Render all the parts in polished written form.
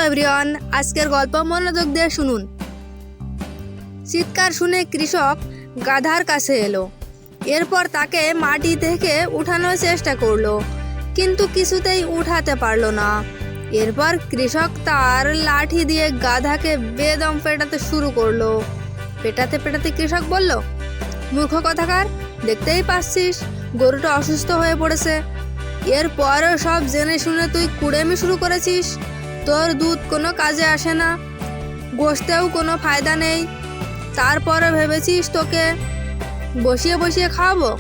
Everyone, আজকের গল্প মনোযোগ দিয়ে শুনুন। চিৎকার শুনে কৃষক গাধার কাছে এলো। এরপর তাকে মাটি থেকে উঠানোর চেষ্টা করলো, কিন্তু কিছুতেই উঠাতে পারলো না। এরপর কৃষক তার লাঠি দিয়ে গাধাকে বেদম পেটাতে শুরু করলো। পেটাতে পেটাতে কৃষক বলল, মূর্খ কথাকার, দেখতেই পাচ্ছিস গরুটা অসুস্থ হয়ে পড়েছে। এরপরও সব জেনে শুনে তুই কুড়েমি শুরু করেছিস। তোর দুধ কোনো কাজে আসে না, গোশতেও কোনো ফায়দা নেই। তারপরে ভেবেছিস তোকে বসিয়ে বসিয়ে খাওয়াবো।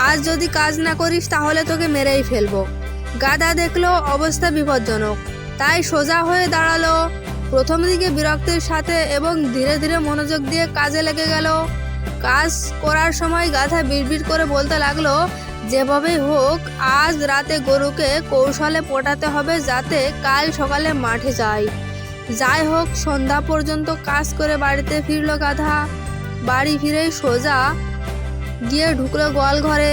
আজ যদি কাজ না করিস তাহলে তোকে মেরেই ফেলবো। গাধা দেখলো অবস্থা বিপজ্জনক, তাই সোজা হয়ে দাঁড়ালো। প্রথম দিকে বিরক্তির সাথে এবং ধীরে ধীরে মনোযোগ দিয়ে কাজে লেগে গেল। কাজ করার সময় গাধা বিড়বিড় করে বলতে লাগলো, যেভাবেই হোক আজ রাতে গরুকে কৌশলে পটাতে হবে যাতে কাল সকালে মাঠে যায়। যাই হোক, সন্ধ্যা পর্যন্ত কাজ করে বাড়িতে ফিরল গাধা। বাড়ি ফিরেই সোজা গিয়ে ঢুকলো গোয়াল ঘরে।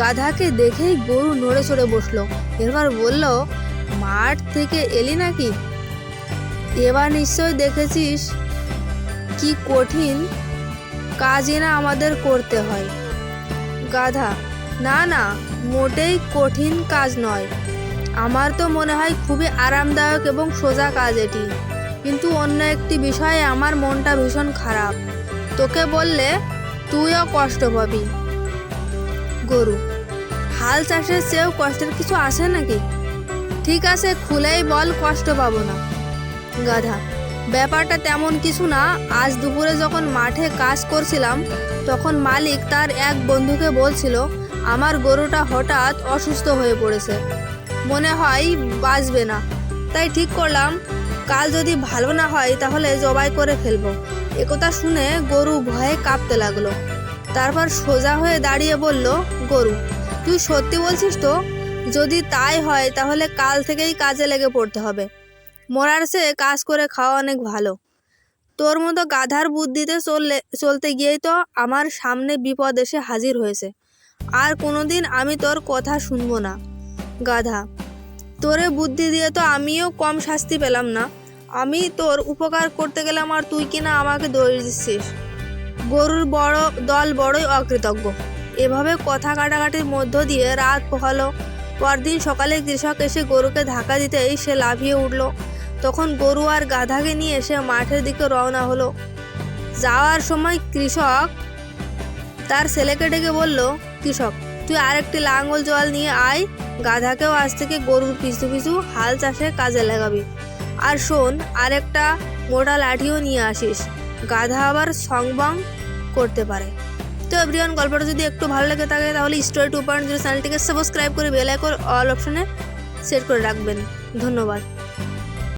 গাধাকে দেখেই গরু নড়ে চড়ে বসলো। এবার বলল, মাঠ থেকে এলি নাকি? এবার নিশ্চয় দেখেছিস কি কঠিন কাজই না আমাদের করতে হয়। গাধা, না না, মোটেই কঠিন কাজ নয়। আমার তো মনে হয় খুবই আরামদায়ক এবং সোজা কাজ এটি। কিন্তু অন্য একটি বিষয়ে আমার মনটা ভীষণ খারাপ। তোকে বললে তুইও কষ্ট পাবি। গরু, হাল চাষের চেয়েও কষ্টের কিছু আছে নাকি? ঠিক আছে, খুলেই বল, কষ্ট পাবো না। গাধা, ব্যাপারটা তেমন কিছু না। আজ দুপুরে যখন মাঠে কাজ করছিলাম তখন মালিক তার এক বন্ধুকে বলছিল, আমার গরুটা হঠাৎ অসুস্থ হয়ে পড়েছে, মনে হয় বাঁচবে না। তাই ঠিক করলাম কাল যদি ভালো না হয় তাহলে জবাই করে ফেলবো। একথা শুনে গরু ভয়ে কাঁপতে লাগলো। তারপর সোজা হয়ে দাঁড়িয়ে বলল, গরু, তুই সত্যি বলছিস তো? যদি তাই হয় তাহলে কাল থেকেই কাজে লেগে পড়তে হবে। মরার চেয়ে কাজ করে খাওয়া অনেক ভালো। তোর মতো গাধার বুদ্ধিতে চলতে গিয়েই তো আমার সামনে বিপদ এসে হাজির হয়েছে। আর কোনোদিন আমি তোর কথা শুনবো না। গাধা, তোরে বুদ্ধি দিয়ে তো আমিও কম শাস্তি পেলাম না। আমি তোর উপকার করতে গেলাম আর তুই কিনা আমাকে দৌড় দিচ্ছিস। গরুর দল বড়ই অকৃতজ্ঞ। এভাবে কথা কাটাকাটির মধ্য দিয়ে রাত পোহালো। পরদিন সকালে কৃষক এসে গরুকে ধাক্কা দিতেই সে লাফিয়ে উঠল। তখন গরু আর গাধাকে নিয়ে সে মাঠের দিকে রওনা হলো। যাওয়ার সময় কৃষক তার ছেলেকে ডেকে বলল, কৃষক, তুই আরেকটি লাঙ্গল জল নিয়ে আয়। গাধাকেও আজ থেকে গরুর পিছু পিছু হাল চাষে কাজে লাগাবি। আর শোন, আরেকটা মোটা লাঠিও নিয়ে আসিস। গাধা আবার সংবং করতে পারে। তো এভরিওয়ান, গল্পটা যদি একটু ভালো লেগে থাকে তাহলে স্টোরি 2.0 চ্যানেলটিকে সাবস্ক্রাইব করে বেল আইকন অল অপশনে সেট করে রাখবেন। ধন্যবাদ।